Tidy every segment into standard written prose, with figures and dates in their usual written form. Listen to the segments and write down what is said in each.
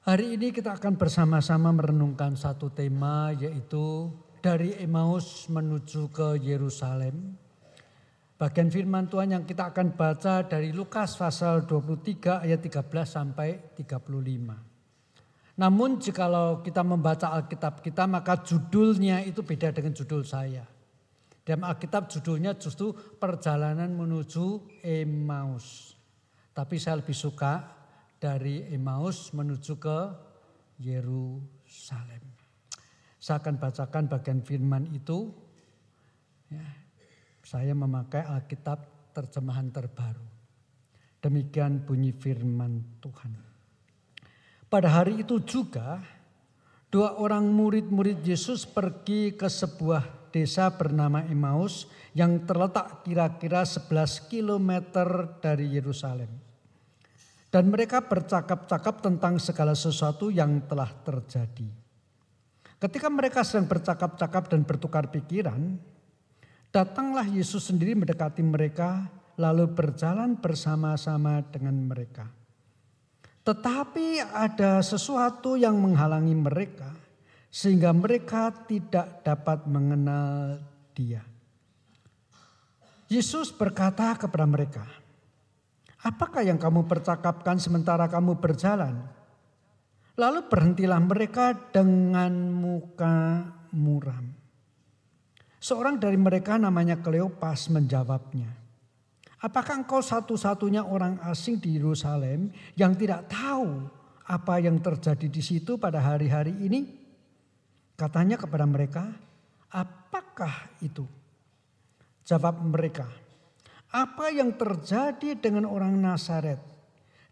Hari ini kita akan bersama-sama merenungkan satu tema, yaitu dari Emmaus menuju ke Yerusalem. Bagian firman Tuhan yang kita akan baca dari Lukas pasal 23 ayat 13 sampai 35. Namun jikalau kita membaca Alkitab kita, maka judulnya itu beda dengan judul saya. Dalam Alkitab judulnya justru perjalanan menuju Emmaus. Tapi saya lebih suka dari Emmaus menuju ke Yerusalem. Saya akan bacakan bagian firman itu. Ya, saya memakai Alkitab terjemahan terbaru. Demikian bunyi firman Tuhan. Pada hari itu juga, dua orang murid-murid Yesus pergi ke sebuah desa bernama Emmaus yang terletak kira-kira 11 kilometer dari Yerusalem. Dan mereka bercakap-cakap tentang segala sesuatu yang telah terjadi. Ketika mereka sedang bercakap-cakap dan bertukar pikiran, datanglah Yesus sendiri mendekati mereka, lalu berjalan bersama-sama dengan mereka. Tetapi ada sesuatu yang menghalangi mereka, sehingga mereka tidak dapat mengenal Dia. Yesus berkata kepada mereka, "Apakah yang kamu percakapkan sementara kamu berjalan?" Lalu berhentilah mereka dengan muka muram. Seorang dari mereka namanya Kleopas menjawabnya, "Apakah engkau satu-satunya orang asing di Yerusalem yang tidak tahu apa yang terjadi di situ pada hari-hari ini?" Katanya kepada mereka, "Apakah itu?" Jawab mereka, "Apa yang terjadi dengan orang Nazaret?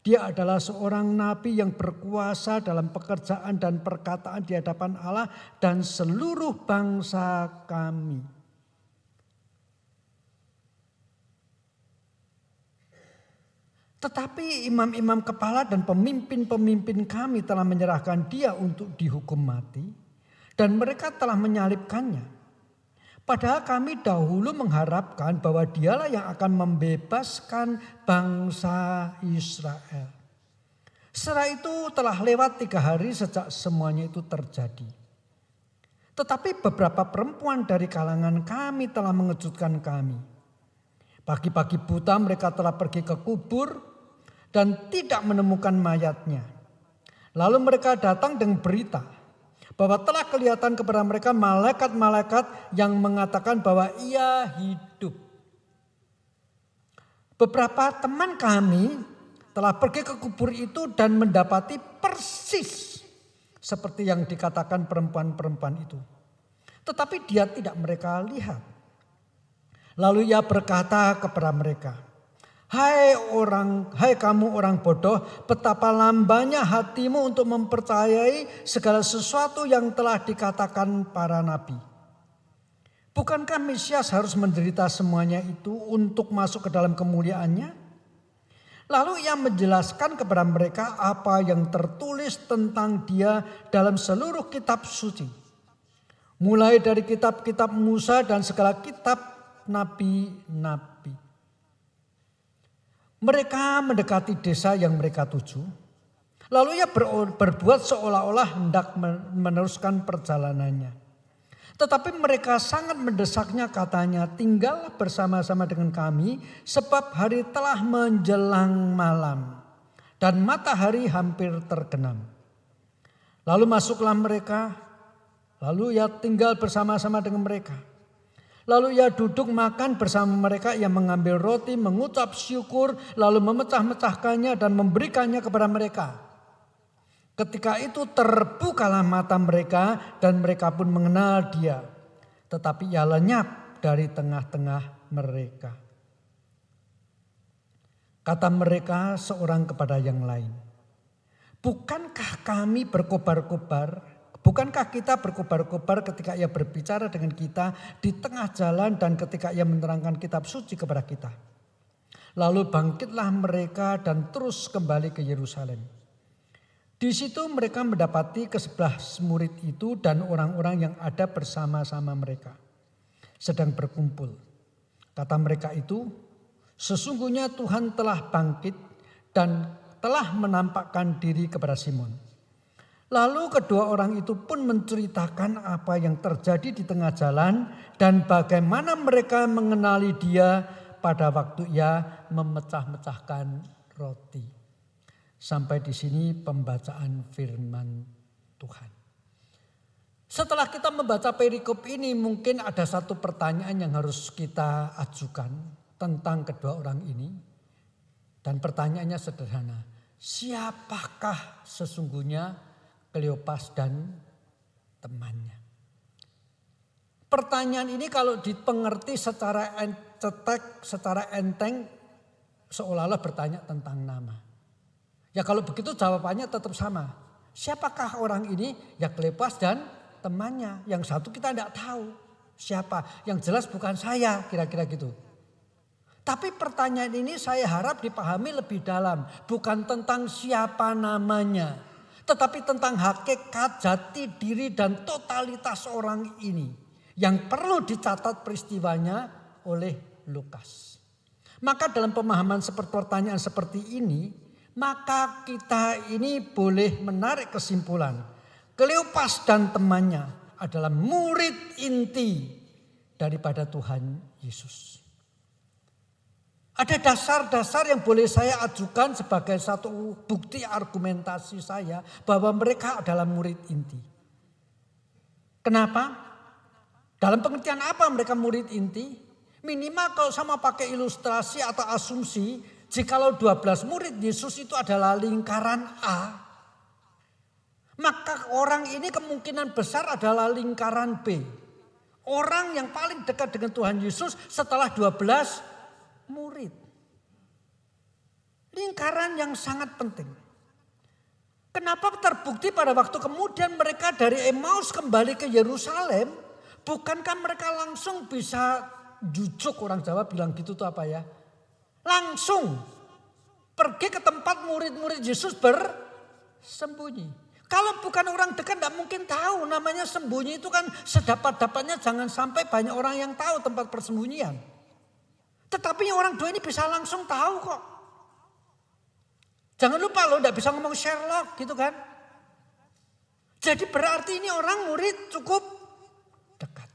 Dia adalah seorang nabi yang berkuasa dalam pekerjaan dan perkataan di hadapan Allah dan seluruh bangsa kami. Tetapi imam-imam kepala dan pemimpin-pemimpin kami telah menyerahkan dia untuk dihukum mati dan mereka telah menyalibkannya. Padahal kami dahulu mengharapkan bahwa dialah yang akan membebaskan bangsa Israel. Setelah itu telah lewat 3 hari sejak semuanya itu terjadi. Tetapi beberapa perempuan dari kalangan kami telah mengejutkan kami. Pagi-pagi buta mereka telah pergi ke kubur dan tidak menemukan mayatnya. Lalu mereka datang dengan berita bahwa telah kelihatan kepada mereka malaikat-malaikat yang mengatakan bahwa ia hidup. Beberapa teman kami telah pergi ke kubur itu dan mendapati persis seperti yang dikatakan perempuan-perempuan itu. Tetapi dia tidak mereka lihat. Lalu ia berkata kepada mereka, Hai kamu orang bodoh, betapa lambannya hatimu untuk mempercayai segala sesuatu yang telah dikatakan para nabi. Bukankah Mesias harus menderita semuanya itu untuk masuk ke dalam kemuliaannya? Lalu ia menjelaskan kepada mereka apa yang tertulis tentang dia dalam seluruh kitab suci. Mulai dari kitab-kitab Musa dan segala kitab nabi-nabi. Mereka mendekati desa yang mereka tuju. Lalu ia berbuat seolah-olah hendak meneruskan perjalanannya. Tetapi mereka sangat mendesaknya, katanya, "Tinggallah bersama-sama dengan kami sebab hari telah menjelang malam dan matahari hampir terbenam." Lalu masuklah mereka, lalu ia tinggal bersama-sama dengan mereka. Lalu ia duduk makan bersama mereka, ia mengambil roti, mengucap syukur, lalu memecah-mecahkannya dan memberikannya kepada mereka. Ketika itu terbukalah mata mereka dan mereka pun mengenal dia. Tetapi ia lenyap dari tengah-tengah mereka. Kata mereka seorang kepada yang lain, Bukankah kita berkobar-kobar ketika ia berbicara dengan kita di tengah jalan dan ketika ia menerangkan kitab suci kepada kita? Lalu bangkitlah mereka dan terus kembali ke Yerusalem. Di situ mereka mendapati ke-11 murid itu dan orang-orang yang ada bersama-sama mereka sedang berkumpul. Kata mereka itu, "Sesungguhnya Tuhan telah bangkit dan telah menampakkan diri kepada Simon." Lalu kedua orang itu pun menceritakan apa yang terjadi di tengah jalan dan bagaimana mereka mengenali dia pada waktu ia memecah-mecahkan roti. Sampai di sini pembacaan firman Tuhan. Setelah kita membaca perikop ini, mungkin ada satu pertanyaan yang harus kita ajukan tentang kedua orang ini. Dan pertanyaannya sederhana, siapakah sesungguhnya Kleopas dan temannya? Pertanyaan ini kalau dipengerti secara enteng, seolah-olah bertanya tentang nama. Ya kalau begitu jawabannya tetap sama. Siapakah orang ini? Ya Kleopas dan temannya. Yang satu kita tidak tahu siapa. Yang jelas bukan saya, kira-kira gitu. Tapi pertanyaan ini saya harap dipahami lebih dalam. Bukan tentang siapa namanya, tetapi tentang hakikat, jati diri dan totalitas orang ini. Yang perlu dicatat peristiwanya oleh Lukas. Maka dalam pemahaman pertanyaan seperti ini, maka kita ini boleh menarik kesimpulan. Kleopas dan temannya adalah murid inti daripada Tuhan Yesus. Ada dasar-dasar yang boleh saya ajukan sebagai satu bukti argumentasi saya bahwa mereka adalah murid inti. Kenapa? Dalam pengertian apa mereka murid inti? Minimal kalau sama pakai ilustrasi atau asumsi, jikalau 12 murid Yesus itu adalah lingkaran A, maka orang ini kemungkinan besar adalah lingkaran B. Orang yang paling dekat dengan Tuhan Yesus setelah 12 murid. Lingkaran yang sangat penting. Kenapa terbukti pada waktu kemudian mereka dari Emmaus kembali ke Yerusalem, bukankah mereka langsung bisa jujuk, orang Jawa bilang gitu tuh apa ya? Langsung pergi ke tempat murid-murid Yesus bersembunyi. Kalau bukan orang dekat tidak mungkin tahu, namanya sembunyi itu kan sedapat-dapatnya jangan sampai banyak orang yang tahu tempat persembunyian. Tetapi orang dua ini bisa langsung tahu kok. Jangan lupa loh, tidak bisa ngomong Sherlock gitu kan. Jadi berarti ini orang murid cukup dekat.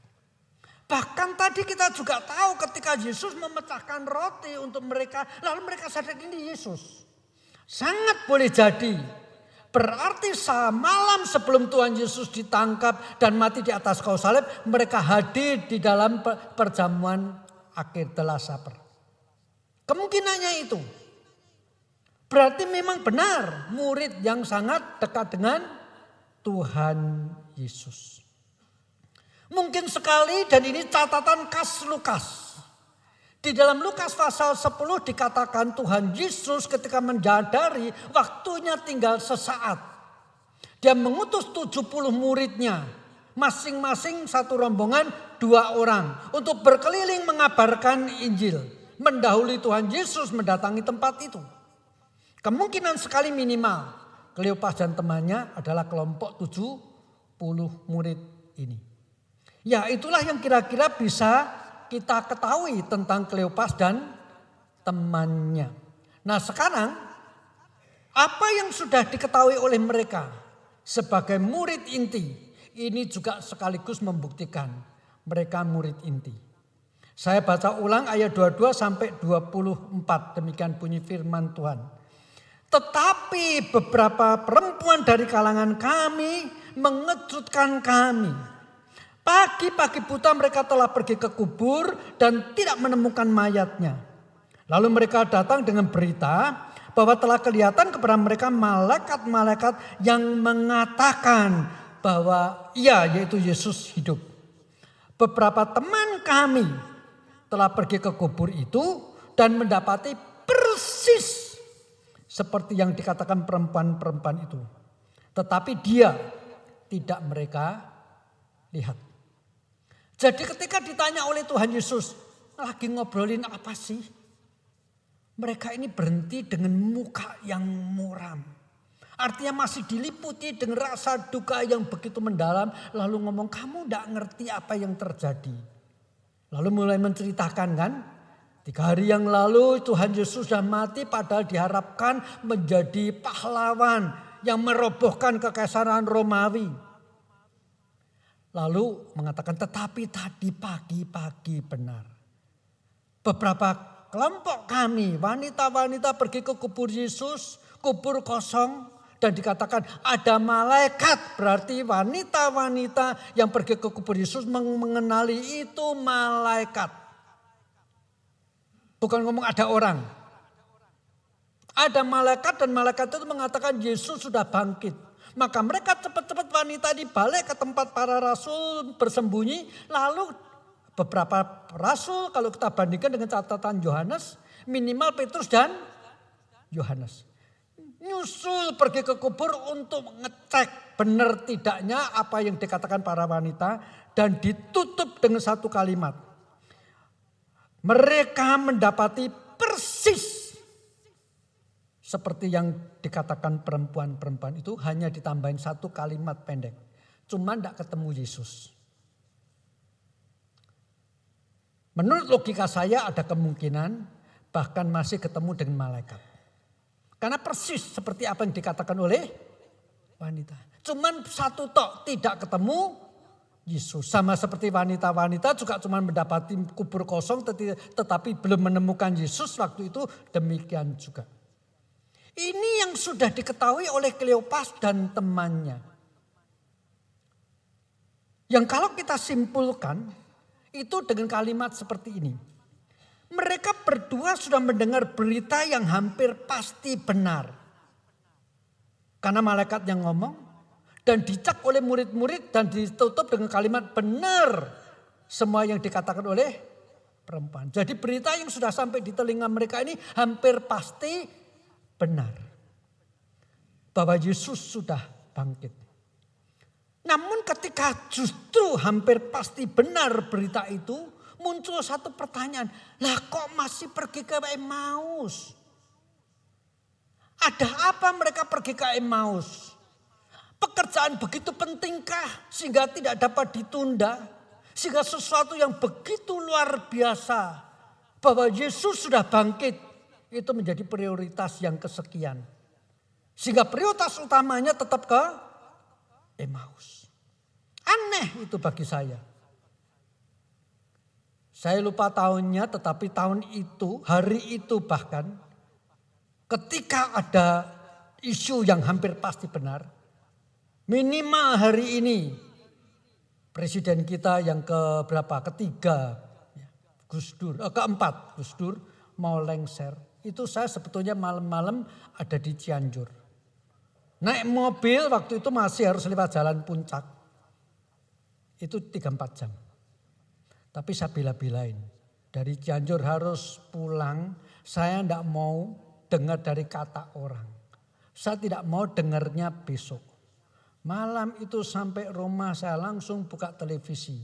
Bahkan tadi kita juga tahu ketika Yesus memecahkan roti untuk mereka, lalu mereka sadar ini Yesus. Sangat boleh jadi. Berarti malam sebelum Tuhan Yesus ditangkap dan mati di atas kayu salib, mereka hadir di dalam perjamuan akhir The Last Supper. Kemungkinannya itu. Berarti memang benar murid yang sangat dekat dengan Tuhan Yesus. Mungkin sekali dan ini catatan khas Lukas. Di dalam Lukas pasal 10 dikatakan Tuhan Yesus ketika menyadari waktunya tinggal sesaat. Dia mengutus 70 muridnya. Masing-masing satu rombongan 2 orang. Untuk berkeliling mengabarkan Injil. Mendahului Tuhan Yesus mendatangi tempat itu. Kemungkinan sekali minimal. Kleopas dan temannya adalah kelompok 70 murid ini. Ya itulah yang kira-kira bisa kita ketahui tentang Kleopas dan temannya. Nah sekarang apa yang sudah diketahui oleh mereka sebagai murid inti ini juga sekaligus membuktikan mereka murid inti. Saya baca ulang ayat 22 sampai 24 demikian bunyi firman Tuhan. Tetapi beberapa perempuan dari kalangan kami mengejutkan kami. Pagi-pagi buta mereka telah pergi ke kubur dan tidak menemukan mayatnya. Lalu mereka datang dengan berita bahwa telah kelihatan kepada mereka malaikat-malaikat yang mengatakan bahwa ia yaitu Yesus hidup. Beberapa teman kami telah pergi ke kubur itu dan mendapati persis seperti yang dikatakan perempuan-perempuan itu. Tetapi dia tidak mereka lihat. Jadi ketika ditanya oleh Tuhan Yesus, lagi ngobrolin apa sih? Mereka ini berhenti dengan muka yang muram. Artinya masih diliputi dengan rasa duka yang begitu mendalam. Lalu ngomong, kamu tidak ngerti apa yang terjadi. Lalu mulai menceritakan kan. 3 hari yang lalu Tuhan Yesus sudah mati padahal diharapkan menjadi pahlawan yang merobohkan kekaisaran Romawi. Lalu mengatakan tetapi tadi pagi-pagi benar. Beberapa kelompok kami wanita-wanita pergi ke kubur Yesus, kubur kosong. Dan dikatakan ada malaikat, berarti wanita-wanita yang pergi ke kubur Yesus mengenali itu malaikat. Bukan ngomong ada orang. Ada malaikat dan malaikat itu mengatakan Yesus sudah bangkit. Maka mereka cepat-cepat wanita ini balik ke tempat para rasul bersembunyi. Lalu beberapa rasul kalau kita bandingkan dengan catatan Yohanes, minimal Petrus dan Yohanes. Nyusul pergi ke kubur untuk ngecek benar tidaknya apa yang dikatakan para wanita. Dan ditutup dengan satu kalimat. Mereka mendapati persis seperti yang dikatakan perempuan-perempuan itu, hanya ditambahin satu kalimat pendek. Cuma tidak ketemu Yesus. Menurut logika saya ada kemungkinan bahkan masih ketemu dengan malaikat. Karena persis seperti apa yang dikatakan oleh wanita. Cuman satu tok tidak ketemu Yesus. Sama seperti wanita-wanita juga cuma mendapati kubur kosong tetapi belum menemukan Yesus waktu itu, demikian juga. Ini yang sudah diketahui oleh Kleopas dan temannya. Yang kalau kita simpulkan itu dengan kalimat seperti ini. Mereka berdua sudah mendengar berita yang hampir pasti benar. Karena malaikat yang ngomong dan dicak oleh murid-murid dan ditutup dengan kalimat benar. Semua yang dikatakan oleh perempuan. Jadi berita yang sudah sampai di telinga mereka ini hampir pasti benar. Bahwa Yesus sudah bangkit. Namun ketika justru hampir pasti benar berita itu, muncul satu pertanyaan, lah kok masih pergi ke Emmaus? Ada apa mereka pergi ke Emmaus? Pekerjaan begitu pentingkah sehingga tidak dapat ditunda? Sehingga sesuatu yang begitu luar biasa bahwa Yesus sudah bangkit itu menjadi prioritas yang kesekian. Sehingga prioritas utamanya tetap ke Emmaus. Aneh itu bagi saya. Saya lupa tahunnya, tetapi tahun itu, hari itu bahkan, ketika ada isu yang hampir pasti benar, minimal hari ini, presiden kita yang ketiga, Gus Dur, keempat Gus Dur mau lengser. Itu saya sebetulnya malam-malam ada di Cianjur. Naik mobil waktu itu masih harus lewat jalan puncak. Itu 3-4 jam. Tapi saya bela-belain. Dari Cianjur harus pulang, saya tidak mau dengar dari kata orang. Saya tidak mau dengarnya besok. Malam itu sampai rumah saya langsung buka televisi.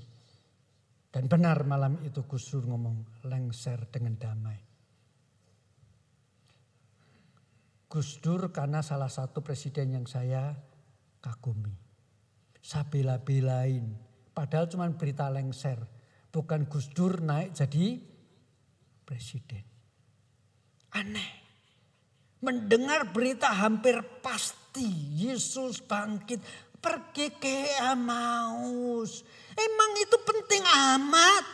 Dan benar malam itu Gus Dur ngomong lengser dengan damai. Gus Dur karena salah satu presiden yang saya kagumi. Saya bela-belain. Padahal cuma berita lengser. Bukan Gus Dur naik jadi presiden. Aneh. Mendengar berita hampir pasti Yesus bangkit. Pergi ke Emmaus. Emang itu penting amat.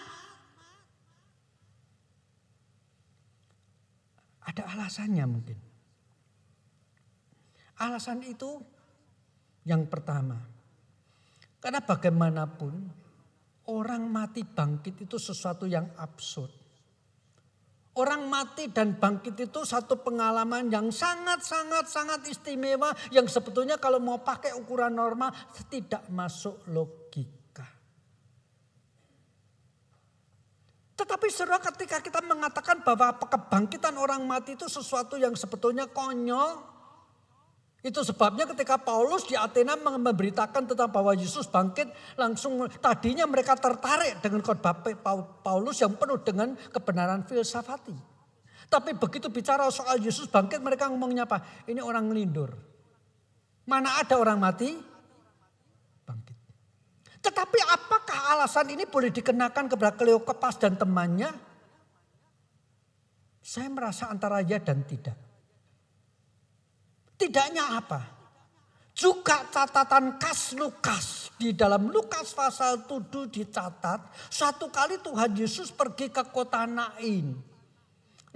Ada alasannya mungkin. Alasan itu yang pertama. Karena bagaimanapun orang mati bangkit itu sesuatu yang absurd. Orang mati dan bangkit itu satu pengalaman yang sangat istimewa. Yang sebetulnya kalau mau pakai ukuran normal tidak masuk logika. Tetapi saudara ketika kita mengatakan bahwa kebangkitan orang mati itu sesuatu yang sebetulnya konyol. Itu sebabnya ketika Paulus di Athena memberitakan tentang bahwa Yesus bangkit, langsung tadinya mereka tertarik dengan khotbah Paulus yang penuh dengan kebenaran filsafati. Tapi begitu bicara soal Yesus bangkit, mereka ngomongnya apa? Ini orang ngelindur. Mana ada orang mati bangkit. Tetapi apakah alasan ini boleh dikenakan kepada Kleopas dan temannya? Saya merasa antara ya dan tidak. Tidaknya apa? Juga catatan khas Lukas. Di dalam Lukas pasal 7 dicatat, satu kali Tuhan Yesus pergi ke kota Nain.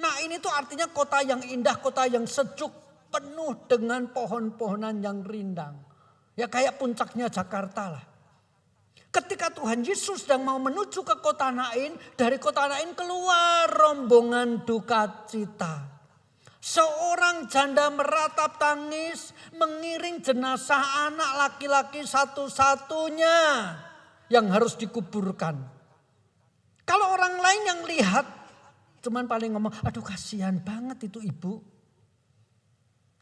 Nain itu artinya kota yang indah, kota yang sejuk, penuh dengan pohon-pohonan yang rindang. Ya kayak puncaknya Jakarta lah. Ketika Tuhan Yesus sedang mau menuju ke kota Nain, dari kota Nain keluar rombongan duka cita. Seorang janda meratap tangis mengiring jenazah anak laki-laki satu-satunya yang harus dikuburkan. Kalau orang lain yang lihat cuman paling ngomong, aduh kasihan banget itu ibu.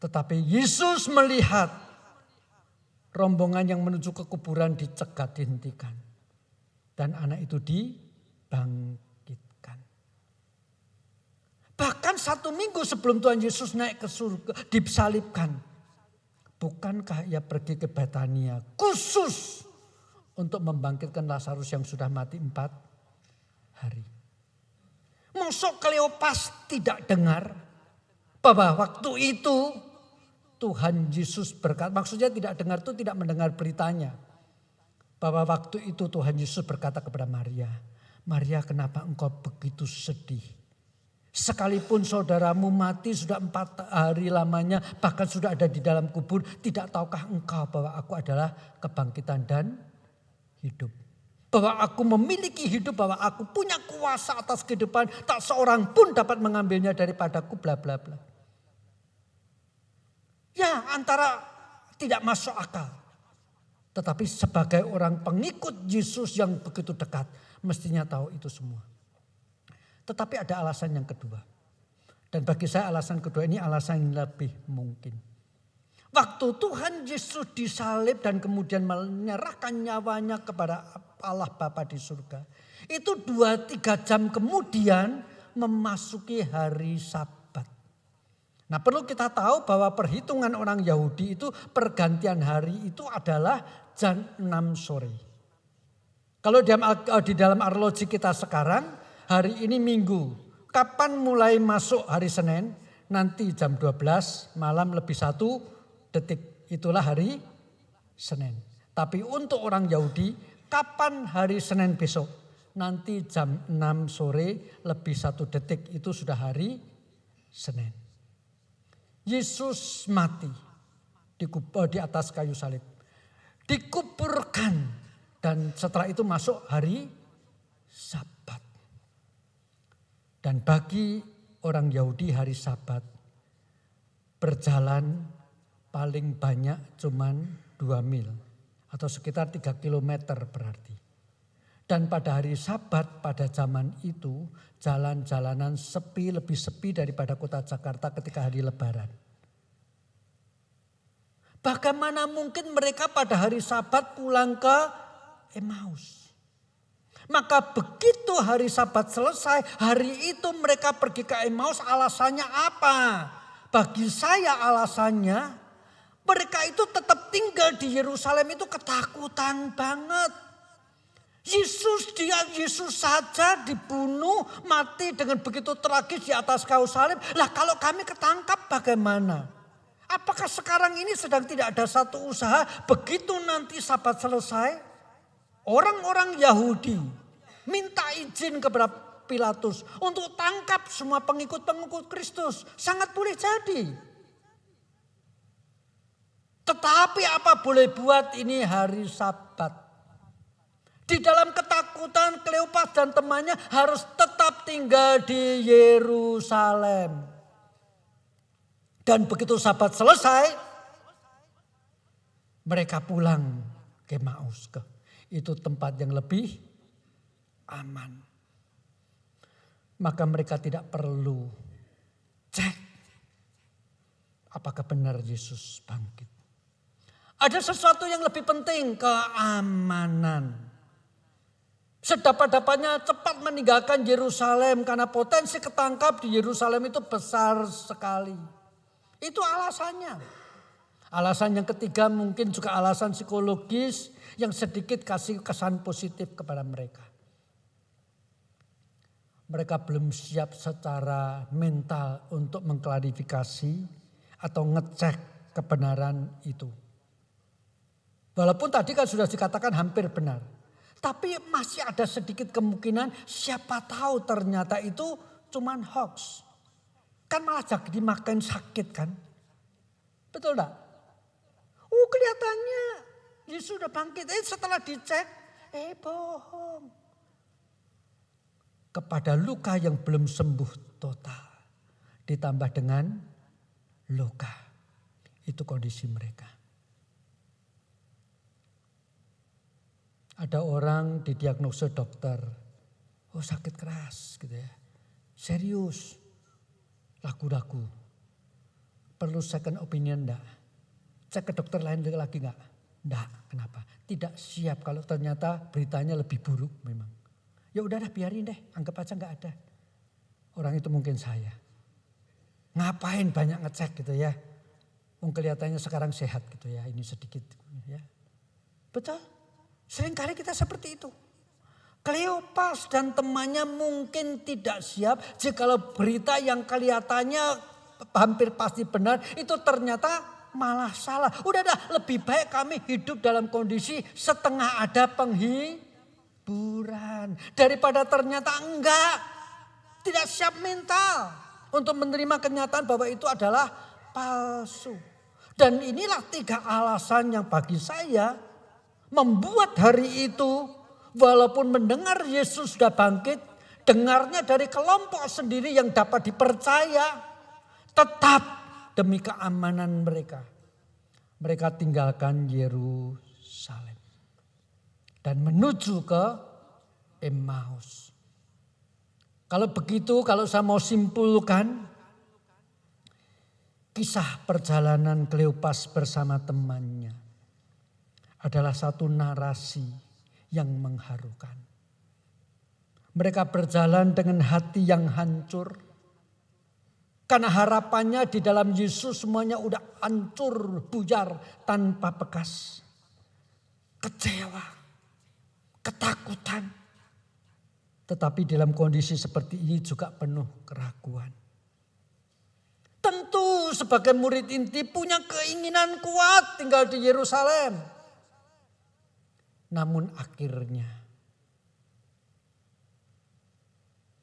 Tetapi Yesus melihat rombongan yang menuju ke kuburan dicegat, dihentikan. Dan anak itu dibangkitkan. Bahkan 1 minggu sebelum Tuhan Yesus naik ke surga, disalibkan. Bukankah ia pergi ke Betania khusus untuk membangkitkan Lazarus yang sudah mati 4 hari. Mosok Kleopas tidak dengar bahwa waktu itu Tuhan Yesus berkata, maksudnya tidak dengar itu tidak mendengar beritanya. Bahwa waktu itu Tuhan Yesus berkata kepada Maria, Maria kenapa engkau begitu sedih? Sekalipun saudaramu mati sudah 4 hari lamanya, bahkan sudah ada di dalam kubur, tidak tahukah engkau bahwa aku adalah kebangkitan dan hidup? Bahwa aku memiliki hidup, bahwa aku punya kuasa atas kehidupan, tak seorang pun dapat mengambilnya daripadaku, bla bla bla. Ya antara tidak masuk akal. Tetapi sebagai orang pengikut Yesus yang begitu dekat, mestinya tahu itu semua. Tetapi ada alasan yang kedua. Dan bagi saya alasan kedua ini alasan yang lebih mungkin. Waktu Tuhan Yesus disalib dan kemudian menyerahkan nyawanya kepada Allah Bapa di surga. Itu 2-3 jam kemudian memasuki hari Sabat. Nah perlu kita tahu bahwa perhitungan orang Yahudi itu pergantian hari itu adalah jam 6 sore. Kalau di dalam arloji kita sekarang hari ini Minggu. Kapan mulai masuk hari Senin? Nanti jam 12 malam lebih 1 detik. Itulah hari Senin. Tapi untuk orang Yahudi kapan hari Senin besok? Nanti jam 6 sore lebih 1 detik itu sudah hari Senin. Yesus mati di atas kayu salib. Dikuburkan dan setelah itu masuk hari Sabat. Dan bagi orang Yahudi hari Sabat berjalan paling banyak cuman 2 mil atau sekitar 3 kilometer berarti. Dan pada hari Sabat pada zaman itu jalan-jalanan sepi, lebih sepi daripada kota Jakarta ketika hari Lebaran. Bagaimana mungkin mereka pada hari Sabat pulang ke Emmaus? Maka begitu hari Sabat selesai, hari itu mereka pergi ke Emmaus, alasannya apa? Bagi saya alasannya mereka itu tetap tinggal di Yerusalem itu ketakutan banget. Yesus saja dibunuh, mati dengan begitu tragis di atas kayu salib. Lah kalau kami ketangkap bagaimana? Apakah sekarang ini sedang tidak ada satu usaha begitu nanti Sabat selesai? Orang-orang Yahudi minta izin kepada Pilatus untuk tangkap semua pengikut-pengikut Kristus. Sangat boleh jadi. Tetapi apa boleh buat ini hari Sabat. Di dalam ketakutan Kleopas dan temannya harus tetap tinggal di Yerusalem. Dan begitu Sabat selesai, mereka pulang ke Emmaus. Itu tempat yang lebih aman. Maka mereka tidak perlu cek apakah benar Yesus bangkit. Ada sesuatu yang lebih penting, keamanan. Sedapat-dapatnya cepat meninggalkan Yerusalem karena potensi ketangkap di Yerusalem itu besar sekali. Itu alasannya. Alasan yang ketiga mungkin juga alasan psikologis yang sedikit kasih kesan positif kepada mereka. Mereka belum siap secara mental untuk mengklarifikasi atau ngecek kebenaran itu. Walaupun tadi kan sudah dikatakan hampir benar. Tapi masih ada sedikit kemungkinan siapa tahu ternyata itu cuman hoax. Kan malah jadi makin sakit kan. Betul enggak? Kelihatannya Yesus sudah bangkit. Setelah dicek, bohong. Kepada luka yang belum sembuh total. Ditambah dengan luka. Itu kondisi mereka. Ada orang didiagnosa dokter, sakit keras gitu ya, serius, ragu-ragu, perlu second opinion enggak? Cek ke dokter lain lagi enggak? Enggak, kenapa? Tidak siap kalau ternyata beritanya lebih buruk memang. Ya udah biarin deh, anggap aja enggak ada. Orang itu mungkin saya. Ngapain banyak ngecek gitu ya? Kelihatannya sekarang sehat gitu ya, ini sedikit ya. Betul? Seringkali kita seperti itu. Kleopas dan temannya mungkin tidak siap jikalau berita yang kelihatannya hampir pasti benar itu ternyata malah salah. Udah lebih baik kami hidup dalam kondisi setengah ada penghiburan. Daripada ternyata enggak. Tidak siap mental untuk menerima kenyataan bahwa itu adalah palsu. Dan inilah 3 alasan yang bagi saya membuat hari itu walaupun mendengar Yesus sudah bangkit, dengarnya dari kelompok sendiri yang dapat dipercaya, tetap demi keamanan mereka. Mereka tinggalkan Yerusalem dan menuju ke Emmaus. Kalau begitu, kalau saya mau simpulkan, kisah perjalanan Kleopas bersama temannya adalah satu narasi yang mengharukan. Mereka berjalan dengan hati yang hancur. Karena harapannya di dalam Yesus semuanya udah hancur, buyar, tanpa bekas. Kecewa, ketakutan. Tetapi dalam kondisi seperti ini juga penuh keraguan. Tentu sebagai murid inti punya keinginan kuat tinggal di Yerusalem. Namun akhirnya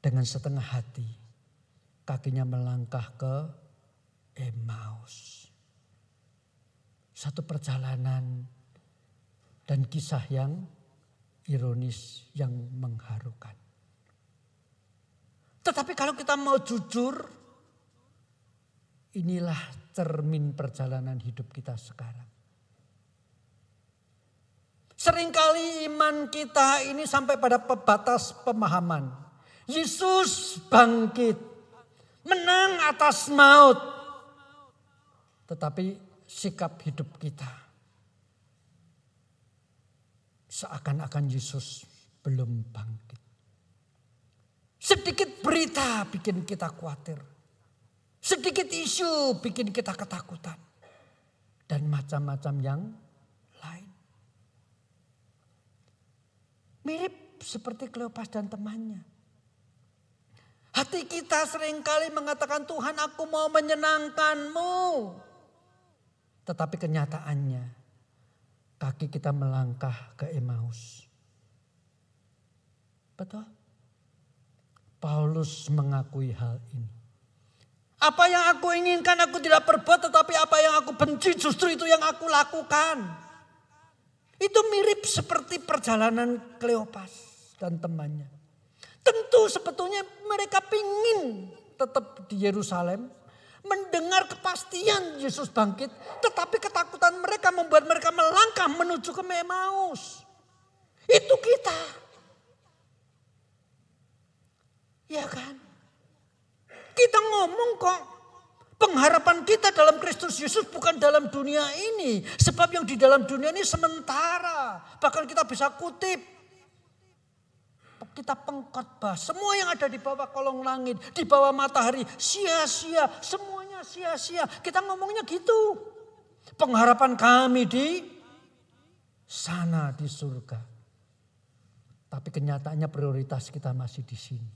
dengan setengah hati kakinya melangkah ke Emmaus. Satu perjalanan dan kisah yang ironis yang mengharukan. Tetapi kalau kita mau jujur, inilah cermin perjalanan hidup kita sekarang. Seringkali iman kita ini sampai pada batas pemahaman. Yesus bangkit, menang atas maut. Tetapi sikap hidup kita seakan-akan Yesus belum bangkit. Sedikit berita bikin kita khawatir. Sedikit isu bikin kita ketakutan. Dan macam-macam yang lain. Mirip seperti Kleopas dan temannya. Hati kita seringkali mengatakan, Tuhan aku mau menyenangkan-Mu. Tetapi kenyataannya kaki kita melangkah ke Emmaus. Betul? Paulus mengakui hal ini. Apa yang aku inginkan aku tidak perbuat, tetapi apa yang aku benci justru itu yang aku lakukan. Itu mirip seperti perjalanan Kleopas dan temannya. Tentu sebetulnya mereka pingin tetap di Yerusalem. Mendengar kepastian Yesus bangkit. Tetapi ketakutan mereka membuat mereka melangkah menuju ke Emmaus. Itu kita. Ya kan? Kita ngomong kok. Pengharapan kita dalam Kristus Yesus bukan dalam dunia ini. Sebab yang di dalam dunia ini sementara. Bahkan kita bisa kutip. Kita pengkhotbah. Semua yang ada di bawah kolong langit. Di bawah matahari. Sia-sia. Semuanya sia-sia. Kita ngomongnya gitu. Pengharapan kami di sana di surga. Tapi kenyataannya prioritas kita masih di sini.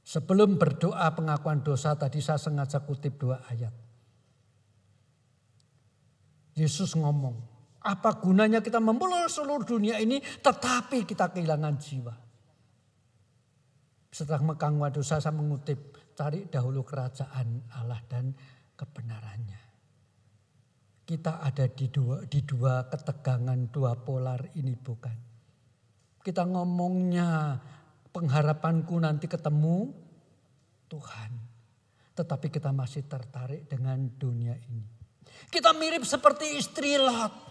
Sebelum berdoa pengakuan dosa tadi saya sengaja kutip 2 ayat. Yesus ngomong, Apa gunanya kita memulai seluruh dunia ini tetapi kita kehilangan jiwa. Setelah Mekang Wadusa saya mengutip, cari dahulu kerajaan Allah dan kebenarannya. Kita ada di dua ketegangan, dua polar ini bukan. Kita ngomongnya pengharapanku nanti ketemu Tuhan. Tetapi kita masih tertarik dengan dunia ini. Kita mirip seperti istri Lot.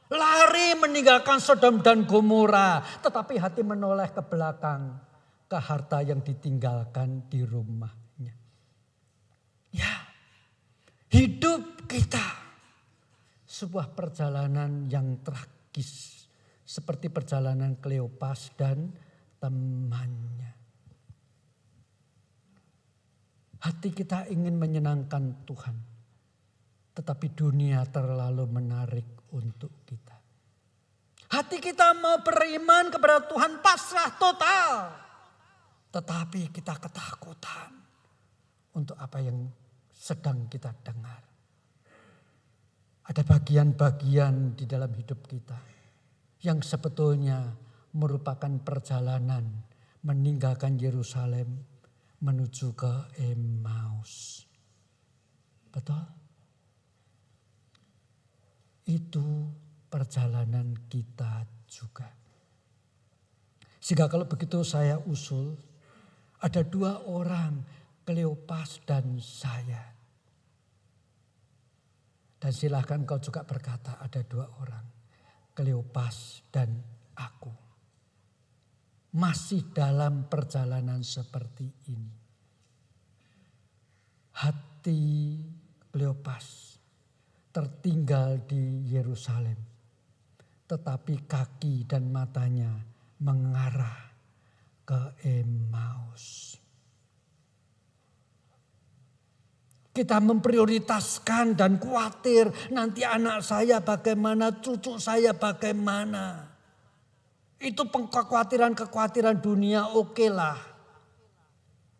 Lari meninggalkan Sodom dan Gomora. Tetapi hati menoleh ke belakang. Ke harta yang ditinggalkan di rumahnya. Ya, hidup kita sebuah perjalanan yang tragis. Seperti perjalanan Kleopas dan temannya. Hati kita ingin menyenangkan Tuhan. Tetapi dunia terlalu menarik untuk kita. Hati kita mau beriman kepada Tuhan pasrah total. Tetapi kita ketakutan untuk apa yang sedang kita dengar. Ada bagian-bagian di dalam hidup kita yang sebetulnya merupakan perjalanan meninggalkan Yerusalem menuju ke Emmaus. Betul? Itu perjalanan kita juga. Sehingga kalau begitu saya usul, ada dua orang, Kleopas dan saya. Dan silahkan kau juga berkata ada dua orang, Kleopas dan aku. Masih dalam perjalanan seperti ini. Hati Kleopas tertinggal di Yerusalem. Tetapi kaki dan matanya mengarah ke Emmaus. Kita memprioritaskan dan khawatir nanti anak saya bagaimana, cucu saya bagaimana. Itu kekhawatiran dunia oke lah.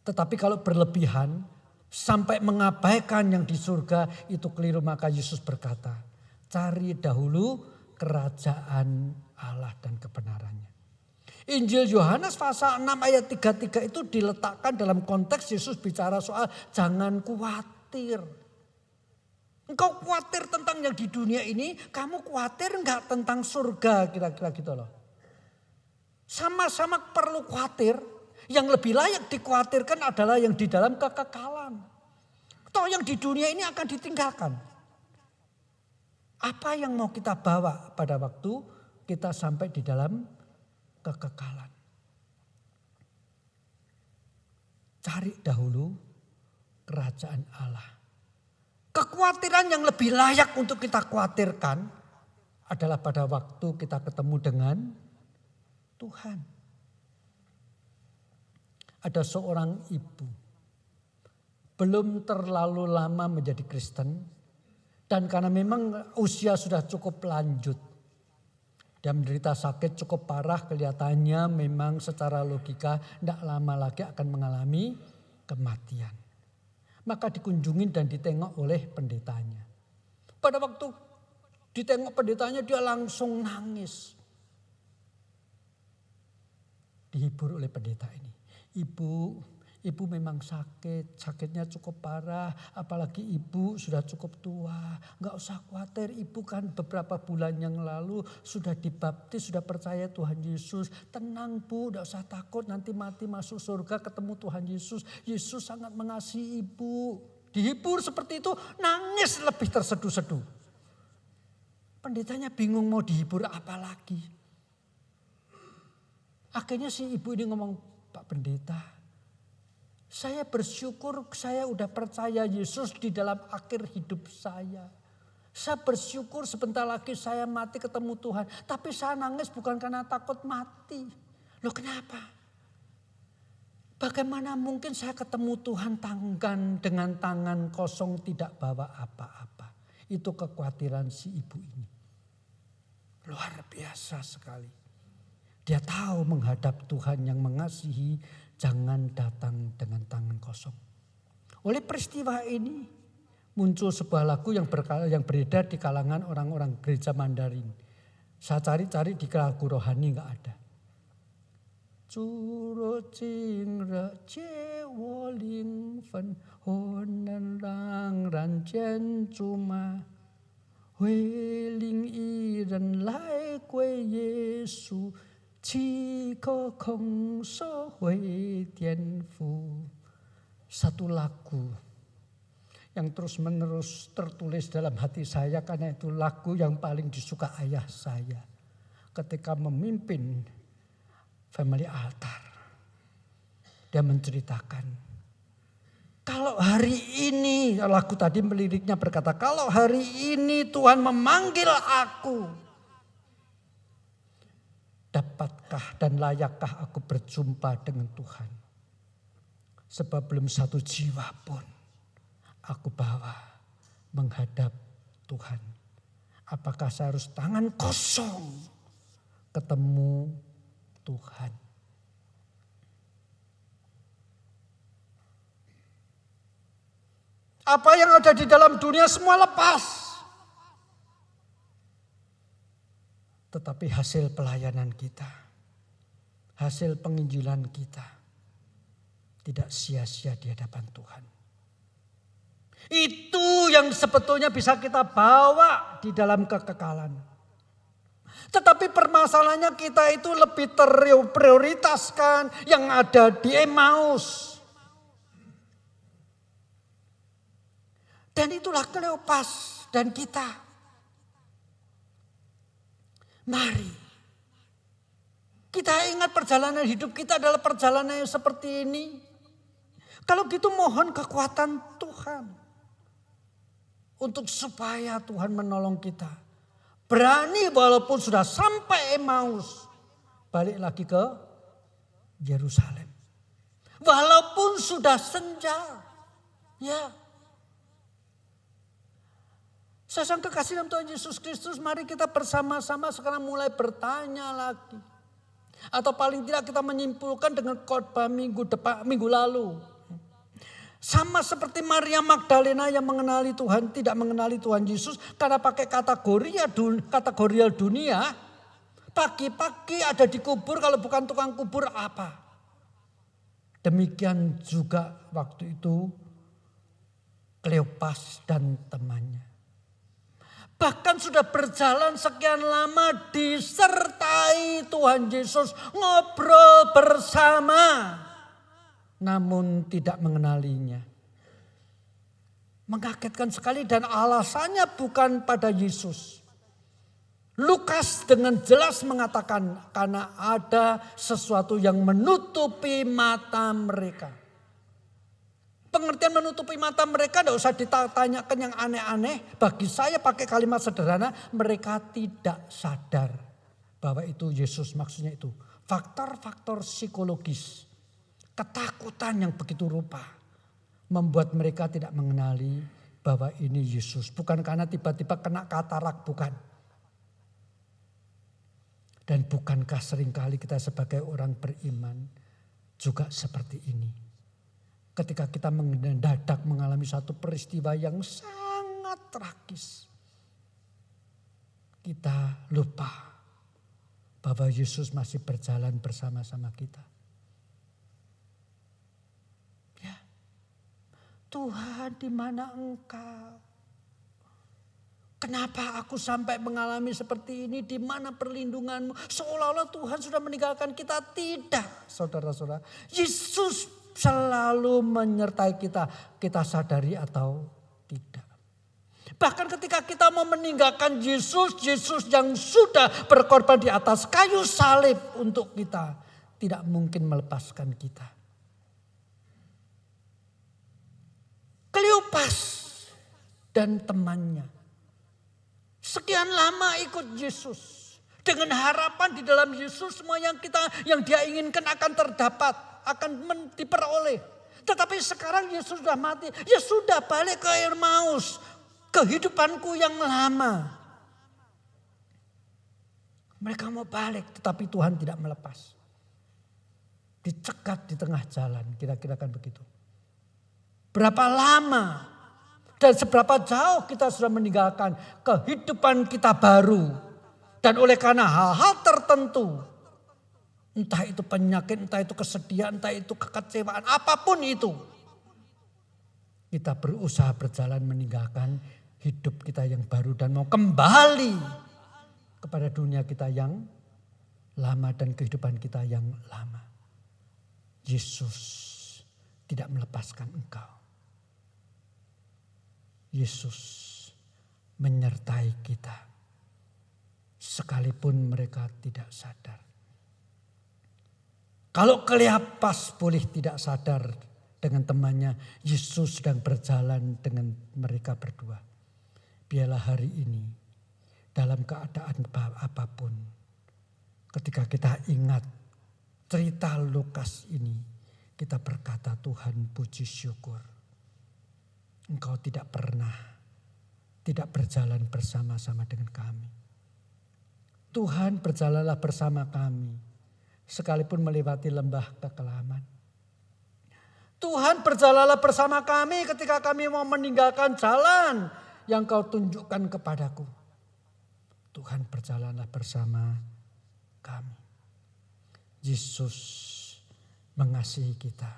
Tetapi kalau berlebihan sampai mengabaikan yang di surga itu keliru. Maka Yesus berkata, cari dahulu kerajaan Allah dan kebenarannya. Injil Yohanes pasal 6 ayat 33 itu diletakkan dalam konteks Yesus bicara soal jangan khawatir. Engkau khawatir tentang yang di dunia ini, kamu khawatir enggak tentang surga, kira-kira gitu loh. Sama-sama perlu khawatir, yang lebih layak dikhawatirkan adalah yang di dalam kekekalan. Toh yang di dunia ini akan ditinggalkan. Apa yang mau kita bawa pada waktu kita sampai di dalam kekekalan. Cari dahulu kerajaan Allah. Kekhawatiran yang lebih layak untuk kita khawatirkan adalah pada waktu kita ketemu dengan Tuhan. Ada seorang ibu, belum terlalu lama menjadi Kristen, dan karena memang usia sudah cukup lanjut. Dia menderita sakit cukup parah, kelihatannya memang secara logika tidak lama lagi akan mengalami kematian. Maka dikunjungi dan ditengok oleh pendetanya. Pada waktu ditengok pendetanya dia langsung nangis. Dihibur oleh pendeta ini. Ibu memang sakitnya cukup parah, apalagi ibu sudah cukup tua. Enggak usah khawatir, ibu kan beberapa bulan yang lalu sudah dibaptis, sudah percaya Tuhan Yesus. Tenang bu, enggak usah takut nanti mati masuk surga ketemu Tuhan Yesus. Yesus sangat mengasihi ibu. Dihibur seperti itu, nangis lebih terseduh-seduh. Pendetanya bingung mau dihibur apa lagi. Akhirnya si ibu ini ngomong, Pak Pendeta, saya bersyukur saya udah percaya Yesus di dalam akhir hidup saya. Saya bersyukur sebentar lagi saya mati ketemu Tuhan. Tapi saya nangis bukan karena takut mati. Loh kenapa? Bagaimana mungkin saya ketemu Tuhan dengan tangan kosong tidak bawa apa-apa. Itu kekhawatiran si ibu ini. Luar biasa sekali. Dia tahu menghadap Tuhan yang mengasihi, jangan datang dengan tangan kosong. Oleh peristiwa ini, muncul sebuah lagu yang beredar di kalangan orang-orang gereja Mandarin. Saya cari-cari di lagu rohani nggak ada. Zuro jing re jie wo ling fen honen lang ran jian zuma hui ling yi ren lai gui Yesu qi ke kong so hui tian fu. Satu lagu yang terus-menerus tertulis dalam hati saya karena itu lagu yang paling disuka ayah saya ketika memimpin family altar. Dia menceritakan, kalau hari ini, lagu tadi liriknya berkata, kalau hari ini Tuhan memanggil aku, dapatkah dan layakkah aku berjumpa dengan Tuhan? Sebab belum satu jiwa pun aku bawa menghadap Tuhan. Apakah saya harus tangan kosong ketemu Tuhan? Apa yang ada di dalam dunia semua lepas. Tetapi hasil pelayanan kita, hasil penginjilan kita tidak sia-sia di hadapan Tuhan. Itu yang sebetulnya bisa kita bawa di dalam kekekalan. Tetapi permasalahannya kita itu lebih terprioritaskan yang ada di Emmaus. Dan itulah Kleopas dan kita. Mari kita ingat perjalanan hidup kita adalah perjalanan yang seperti ini. Kalau gitu mohon kekuatan Tuhan. Untuk supaya Tuhan menolong kita. Berani walaupun sudah sampai Emmaus. Balik lagi ke Yerusalem. Walaupun sudah senja. Ya. Sesang kekasih dalam Tuhan Yesus Kristus, mari kita bersama-sama sekarang mulai bertanya lagi. Atau paling tidak kita menyimpulkan dengan khotbah minggu lalu. Sama seperti Maria Magdalena yang mengenali Tuhan, tidak mengenali Tuhan Yesus. Karena pakai kategorial dunia. Pagi-pagi ada di kubur, kalau bukan tukang kubur apa. Demikian juga waktu itu Kleopas dan temannya. Bahkan sudah berjalan sekian lama disertai Tuhan Yesus. Ngobrol bersama. Namun tidak mengenalinya. Mengagetkan sekali dan alasannya bukan pada Yesus. Lukas dengan jelas mengatakan karena ada sesuatu yang menutupi mata mereka. Pengertian menutupi mata mereka tidak usah ditanyakan yang aneh-aneh. Bagi saya pakai kalimat sederhana, mereka tidak sadar bahwa itu Yesus, maksudnya itu. Faktor-faktor psikologis. Ketakutan yang begitu rupa membuat mereka tidak mengenali bahwa ini Yesus. Bukan karena tiba-tiba kena katarak, bukan. Dan bukankah seringkali kita sebagai orang beriman juga seperti ini. Ketika kita mendadak mengalami satu peristiwa yang sangat tragis. Kita lupa bahwa Yesus masih berjalan bersama-sama kita. Tuhan, di mana Engkau? Kenapa aku sampai mengalami seperti ini? Di mana perlindungan-Mu? Seolah-olah Tuhan sudah meninggalkan kita. Tidak, saudara-saudara. Yesus selalu menyertai kita. Kita sadari atau tidak. Bahkan ketika kita mau meninggalkan Yesus, Yesus yang sudah berkorban di atas kayu salib untuk kita, tidak mungkin melepaskan kita. Kleopas dan temannya sekian lama ikut Yesus dengan harapan di dalam Yesus semua yang dia inginkan akan terdapat, akan diperoleh. Tetapi sekarang Yesus sudah mati, ya sudah balik ke Emmaus, kehidupanku yang lama. Mereka mau balik, tetapi Tuhan tidak melepas. Dicegat di tengah jalan, kira-kira kan begitu. Berapa lama Dan seberapa jauh kita sudah meninggalkan kehidupan kita baru. Dan oleh karena hal-hal tertentu, entah itu penyakit, entah itu kesedihan, entah itu kekecewaan, apapun itu. Kita berusaha berjalan meninggalkan hidup kita yang baru dan mau kembali kepada dunia kita yang lama dan kehidupan kita yang lama. Yesus tidak melepaskan engkau. Yesus menyertai kita sekalipun mereka tidak sadar. Kalau Kleopas boleh tidak sadar dengan temannya, Yesus sedang berjalan dengan mereka berdua. Biarlah hari ini dalam keadaan apapun, ketika kita ingat cerita Lukas ini, kita berkata, Tuhan puji syukur. Engkau tidak pernah tidak berjalan bersama-sama dengan kami. Tuhan berjalanlah bersama kami sekalipun melewati lembah kekelaman. Tuhan berjalanlah bersama kami ketika kami mau meninggalkan jalan yang kau tunjukkan kepadaku. Tuhan berjalanlah bersama kami. Yesus mengasihi kita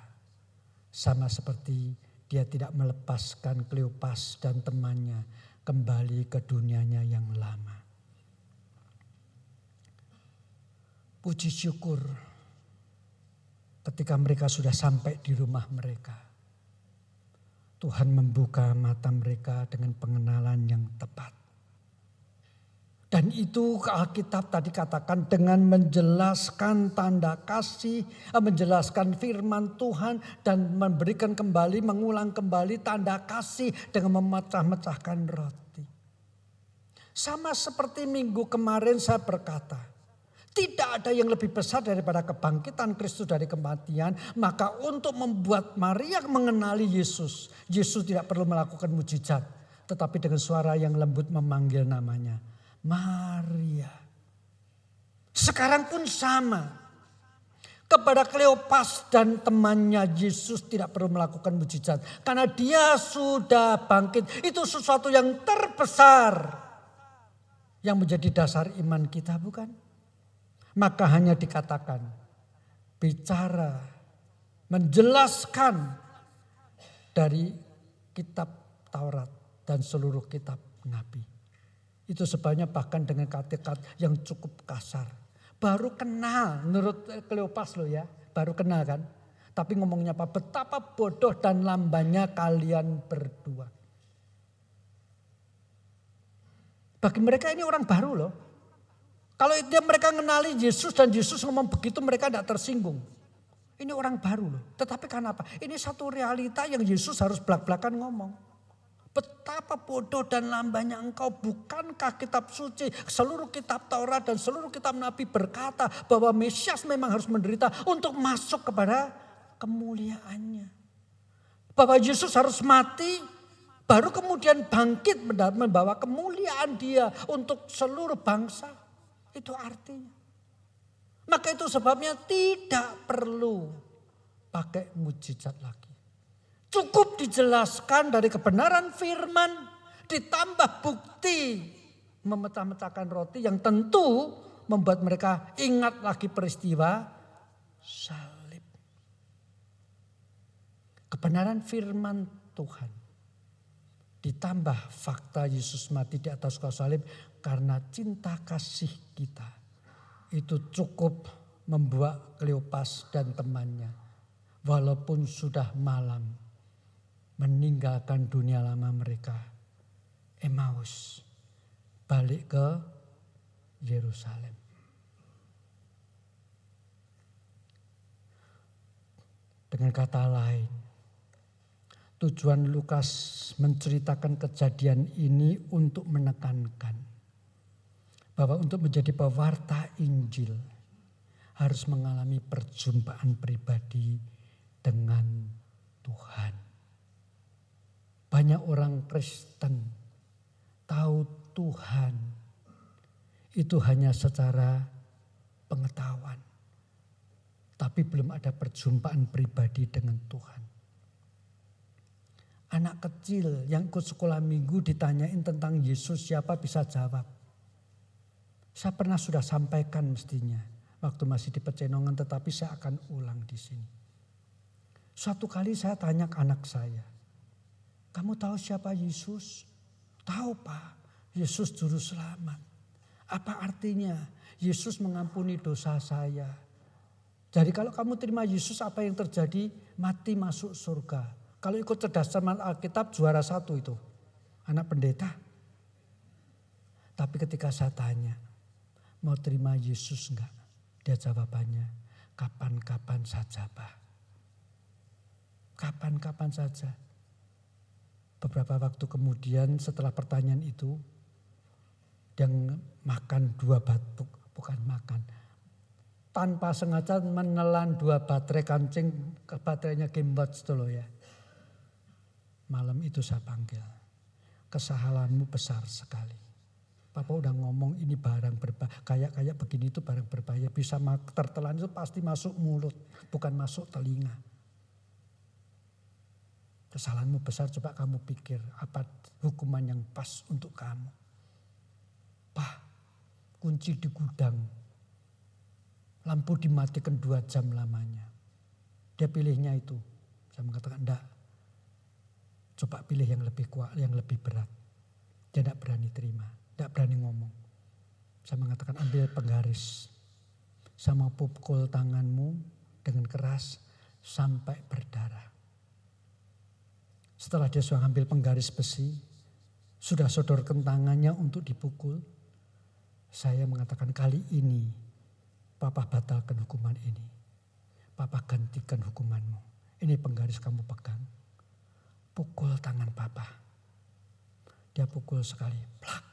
sama seperti Dia tidak melepaskan Kleopas dan temannya kembali ke dunianya yang lama. Puji syukur ketika mereka sudah sampai di rumah mereka. Tuhan membuka mata mereka dengan pengenalan yang tepat. Dan itu Alkitab tadi katakan dengan menjelaskan tanda kasih, menjelaskan firman Tuhan dan memberikan kembali, mengulang kembali tanda kasih dengan memecah-mecahkan roti. Sama seperti minggu kemarin saya berkata, tidak ada yang lebih besar daripada kebangkitan Kristus dari kematian. Maka untuk membuat Maria mengenali Yesus, Yesus tidak perlu melakukan mujizat, tetapi dengan suara yang lembut memanggil namanya. Maria. Sekarang pun sama. Kepada Kleopas dan temannya Yesus tidak perlu melakukan mujizat. Karena dia sudah bangkit. Itu sesuatu yang terbesar. Yang menjadi dasar iman kita, bukan? Maka hanya dikatakan. Bicara. Menjelaskan. Dari kitab Taurat dan seluruh kitab Nabi. Itu sebabnya bahkan dengan kata-kata yang cukup kasar. Baru kenal menurut Kleopas loh ya. Baru kenal kan. Tapi ngomongnya apa? Betapa bodoh dan lambannya kalian berdua. Bagi mereka ini orang baru loh. Kalau mereka mengenali Yesus dan Yesus ngomong begitu mereka tidak tersinggung. Ini orang baru loh. Tetapi kenapa? Ini satu realita yang Yesus harus belak-belakan ngomong. Betapa bodoh dan lambannya engkau, bukankah kitab suci, seluruh kitab Taurat dan seluruh kitab Nabi berkata bahwa Mesias memang harus menderita untuk masuk kepada kemuliaannya. Bahwa Yesus harus mati baru kemudian bangkit membawa kemuliaan dia untuk seluruh bangsa. Itu artinya. Maka itu sebabnya tidak perlu pakai mujizat lagi. Cukup dijelaskan dari kebenaran firman, ditambah bukti memecah-mecahkan roti yang tentu membuat mereka ingat lagi peristiwa salib. Kebenaran firman Tuhan ditambah fakta Yesus mati di atas kayu salib karena cinta kasih kita. Itu cukup membuat Kleopas dan temannya walaupun sudah malam meninggalkan dunia lama mereka, Emmaus, balik ke Yerusalem. Dengan kata lain, tujuan Lukas menceritakan kejadian ini untuk menekankan bahwa untuk menjadi pewarta Injil harus mengalami perjumpaan pribadi dengan Tuhan. Banyak orang Kristen tahu Tuhan itu hanya secara pengetahuan. Tapi belum ada perjumpaan pribadi dengan Tuhan. Anak kecil yang ikut sekolah minggu ditanyain tentang Yesus siapa bisa jawab. Saya pernah sudah sampaikan mestinya waktu masih di Pecenongan, tetapi saya akan ulang di sini. Suatu kali saya tanya ke anak saya, kamu tahu siapa Yesus? Tahu Pak, Yesus juru selamat. Apa artinya? Yesus mengampuni dosa saya. Jadi kalau kamu terima Yesus, apa yang terjadi? Mati masuk surga. Kalau ikut cerdasan Alkitab juara 1 itu. Anak pendeta. Tapi ketika saya tanya, mau terima Yesus enggak? Dia jawabannya, kapan-kapan saja Pak. Kapan-kapan saja. Beberapa waktu kemudian setelah pertanyaan itu, dia makan 2 batu, bukan makan. Tanpa sengaja menelan 2 baterai kancing, baterainya Game Watch itu loh ya. Malam itu saya panggil, kesalahanmu besar sekali. Papa udah ngomong ini barang berbahaya, kayak begini itu barang berbahaya. Bisa tertelan itu pasti masuk mulut, bukan masuk telinga. Kesalahanmu besar, coba kamu pikir apa hukuman yang pas untuk kamu. Pak, kunci di gudang, lampu dimatikan 2 jam lamanya. Dia pilihnya itu. Saya mengatakan enggak. Coba pilih yang lebih kuat, yang lebih berat. Dia tidak berani terima, tidak berani ngomong. Saya mengatakan ambil penggaris. Sama pukul tanganmu dengan keras sampai berdarah. Setelah dia sudah ambil penggaris besi, sudah sodorkan tangannya untuk dipukul. Saya mengatakan kali ini Papa batalkan hukuman ini. Papa gantikan hukumanmu. Ini penggaris kamu pegang. Pukul tangan Papa. Dia pukul sekali. Plak.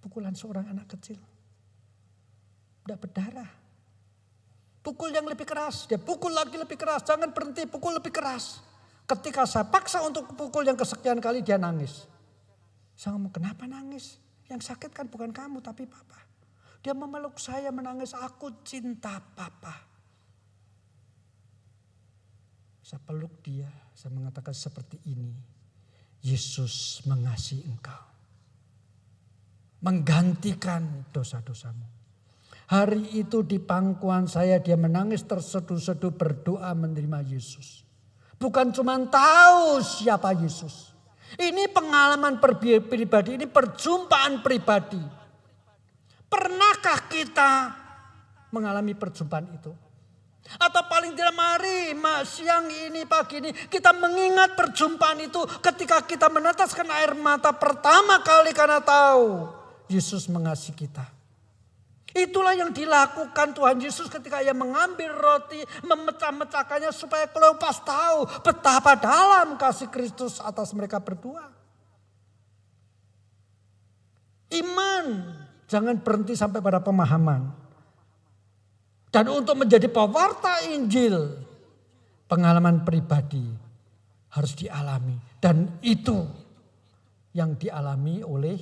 Pukulan seorang anak kecil. Tidak berdarah. Pukul yang lebih keras. Dia pukul lagi lebih keras. Jangan berhenti, pukul lebih keras. Ketika saya paksa untuk pukul yang kesekian kali, dia nangis. Saya ngomong, kenapa nangis? Yang sakit kan bukan kamu tapi Papa. Dia memeluk saya menangis, aku cinta Papa. Saya peluk dia, saya mengatakan seperti ini. Yesus mengasihi engkau. Menggantikan dosa-dosamu. Hari itu di pangkuan saya dia menangis terseduh-seduh berdoa menerima Yesus. Bukan cuma tahu siapa Yesus. Ini pengalaman pribadi, ini perjumpaan pribadi. Pernahkah kita mengalami perjumpaan itu? Atau paling tidak mari siang ini, pagi ini kita mengingat perjumpaan itu ketika kita meneteskan air mata pertama kali karena tahu Yesus mengasihi kita. Itulah yang dilakukan Tuhan Yesus ketika ia mengambil roti, memecah-mecahkannya supaya Kleopas tahu betapa dalam kasih Kristus atas mereka berdua. Iman jangan berhenti sampai pada pemahaman. Dan untuk menjadi pewarta Injil, pengalaman pribadi harus dialami. Dan itu yang dialami oleh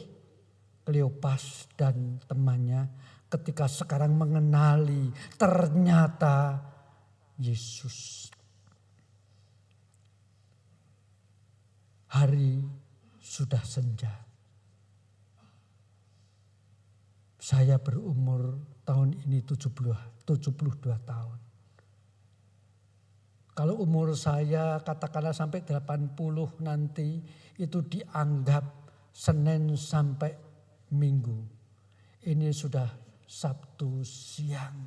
Kleopas dan temannya ketika sekarang mengenali ternyata Yesus. Hari sudah senja. Saya berumur tahun ini 72 tahun. Kalau umur saya katakanlah sampai 80 nanti itu dianggap Senin sampai Minggu. Ini sudah Sabtu siang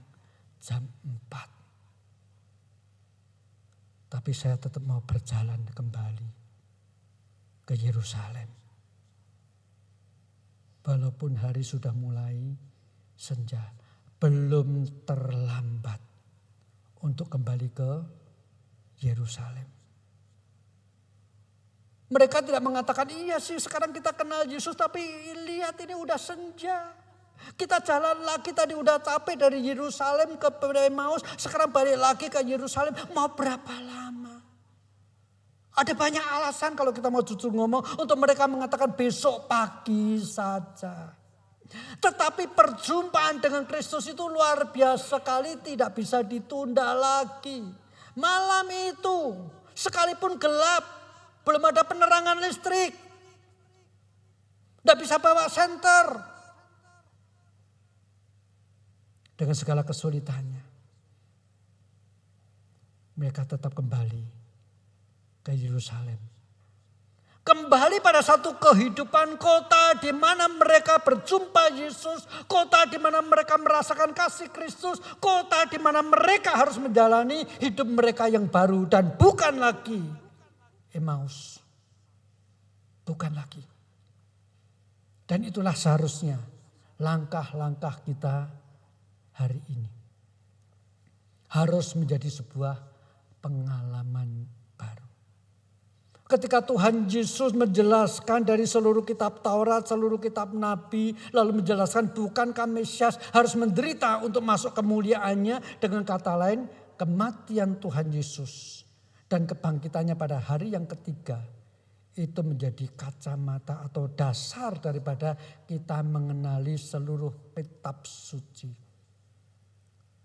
jam 4. Tapi saya tetap mau berjalan kembali ke Yerusalem. Walaupun hari sudah mulai senja, belum terlambat untuk kembali ke Yerusalem. Mereka tidak mengatakan, iya sih sekarang kita kenal Yesus tapi lihat ini udah senja. Kita jalan lagi tadi udah capek dari Yerusalem ke Emmaus, sekarang balik lagi ke Yerusalem, mau berapa lama? Ada banyak alasan kalau kita mau jujur ngomong untuk mereka mengatakan besok pagi saja. Tetapi perjumpaan dengan Kristus itu luar biasa sekali, tidak bisa ditunda lagi. Malam itu Sekalipun gelap, belum ada penerangan listrik. Tidak bisa bawa senter. Dengan segala kesulitannya, mereka tetap kembali ke Yerusalem. Kembali pada satu kehidupan kota di mana mereka berjumpa Yesus. Kota di mana mereka merasakan kasih Kristus. Kota di mana mereka harus menjalani hidup mereka yang baru. Dan bukan lagi Emmaus. Bukan lagi. Dan itulah seharusnya langkah-langkah kita hari ini. Harus menjadi sebuah pengalaman baru. Ketika Tuhan Yesus menjelaskan dari seluruh kitab Taurat, seluruh kitab Nabi, lalu menjelaskan bukankah Mesias harus menderita untuk masuk kemuliaannya, dengan kata lain kematian Tuhan Yesus dan kebangkitannya pada hari yang ketiga, itu menjadi kacamata atau dasar daripada kita mengenali seluruh kitab suci.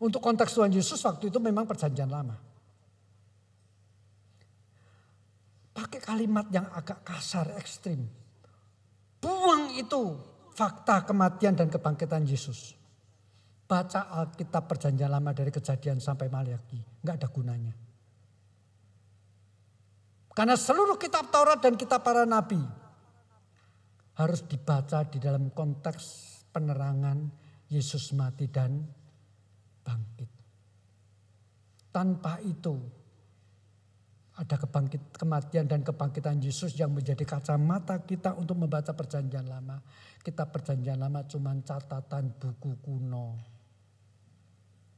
Untuk konteks Tuhan Yesus waktu itu memang perjanjian lama. Pakai kalimat yang agak kasar, ekstrim. Buang itu fakta kematian dan kebangkitan Yesus. Baca Alkitab perjanjian lama dari Kejadian sampai Maliaki. Enggak ada gunanya. Karena seluruh kitab Taurat dan kitab para nabi harus dibaca di dalam konteks penerangan Yesus mati dan bangkit. Tanpa itu ada kematian dan kebangkitan Yesus yang menjadi kacamata kita untuk membaca perjanjian lama. Kitab perjanjian lama cuma catatan buku kuno.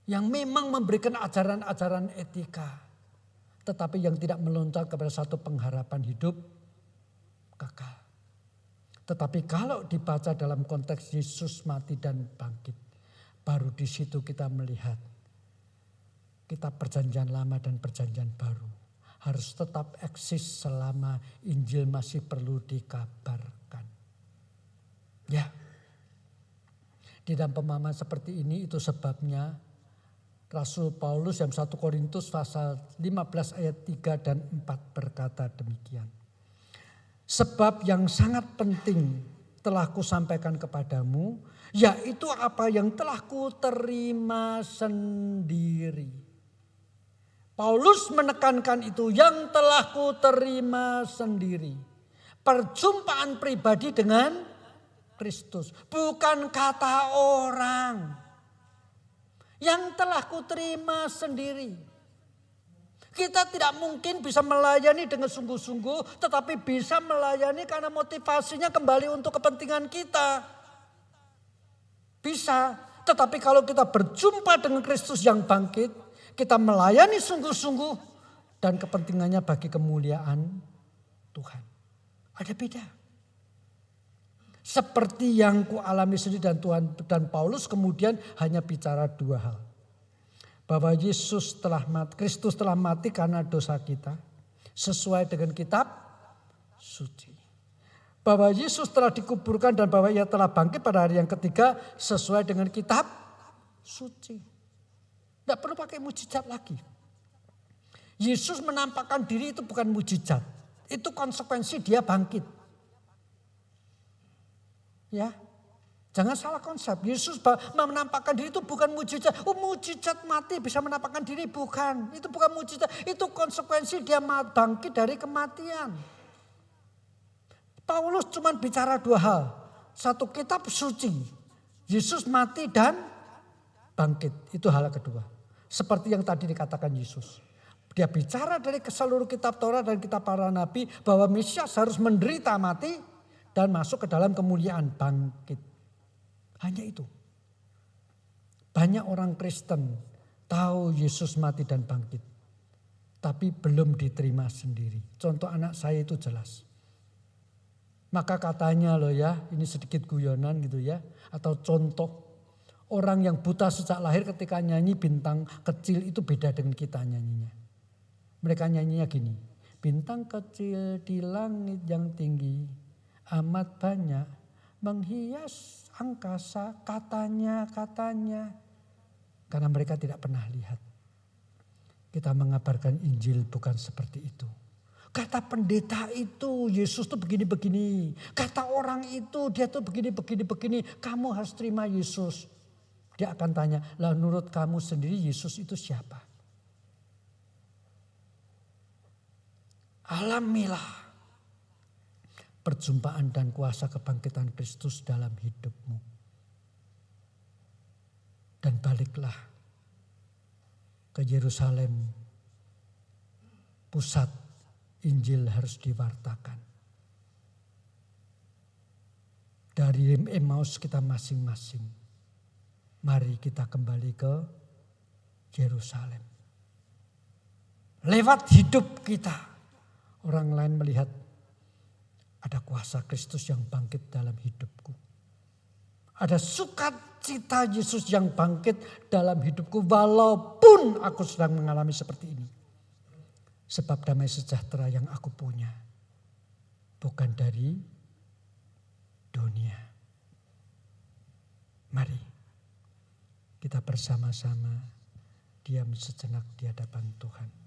Yang memang memberikan ajaran-ajaran etika. Tetapi yang tidak melontar kepada satu pengharapan hidup kekal. Tetapi kalau dibaca dalam konteks Yesus mati dan bangkit. Baru di situ kita melihat kitab perjanjian lama dan perjanjian baru harus tetap eksis selama Injil masih perlu dikabarkan. Ya, di dalam pemahaman seperti ini itu sebabnya Rasul Paulus dalam 1 Korintus pasal 15 ayat 3 dan 4 berkata demikian. Sebab yang sangat penting telah kusampaikan kepadamu, yaitu apa yang telah kuterima sendiri. Paulus menekankan itu, yang telah kuterima sendiri. Perjumpaan pribadi dengan Kristus. Bukan kata orang. Yang telah kuterima sendiri. Kita tidak mungkin bisa melayani dengan sungguh-sungguh. Tetapi bisa melayani karena motivasinya kembali untuk kepentingan kita. Bisa. Tetapi kalau kita berjumpa dengan Kristus yang bangkit. Kita melayani sungguh-sungguh dan kepentingannya bagi kemuliaan Tuhan. Ada beda. Seperti yang kualami sendiri dan Tuhan dan Paulus kemudian hanya bicara dua hal. Bahwa Kristus telah mati karena dosa kita. Sesuai dengan kitab suci. Bahwa Yesus telah dikuburkan dan bahwa ia telah bangkit pada hari yang ketiga sesuai dengan kitab suci. Tidak perlu pakai mujizat lagi. Yesus menampakkan diri itu bukan mujizat. Itu konsekuensi dia bangkit. Ya, jangan salah konsep. Yesus menampakkan diri itu bukan mujizat. Oh, mujizat mati bisa menampakkan diri. Bukan, itu bukan mujizat. Itu konsekuensi dia bangkit dari kematian. Paulus cuma bicara dua hal. Satu, kitab suci. Yesus mati dan bangkit. Itu hal kedua. Seperti yang tadi dikatakan Yesus. Dia bicara dari seluruh kitab Taurat dan kitab para nabi bahwa Mesias harus menderita mati dan masuk ke dalam kemuliaan bangkit. Hanya itu. Banyak orang Kristen tahu Yesus mati dan bangkit. Tapi belum diterima sendiri. Contoh anak saya itu jelas. Maka katanya loh ya, ini sedikit guyonan gitu ya. Atau contoh. Orang yang buta sejak lahir ketika nyanyi bintang kecil itu beda dengan kita nyanyinya. Mereka nyanyinya gini. Bintang kecil di langit yang tinggi amat banyak menghias angkasa katanya. Karena mereka tidak pernah lihat. kita mengabarkan Injil bukan seperti itu. Kata pendeta itu, Yesus tuh begini-begini. Kata orang itu, dia tuh begini-begini. Kamu harus terima Yesus. Dia akan tanya, lah menurut kamu sendiri Yesus itu siapa? Alamilah perjumpaan dan kuasa kebangkitan Kristus dalam hidupmu. Dan baliklah ke Yerusalem, pusat Injil harus diwartakan. Dari Emmaus kita masing-masing, mari kita kembali ke Yerusalem. Lewat hidup kita, orang lain melihat ada kuasa Kristus yang bangkit dalam hidupku. Ada sukacita Yesus yang bangkit dalam hidupku walaupun aku sedang mengalami seperti ini. Sebab damai sejahtera yang aku punya bukan dari dunia. Mari kita bersama-sama diam sejenak di hadapan Tuhan.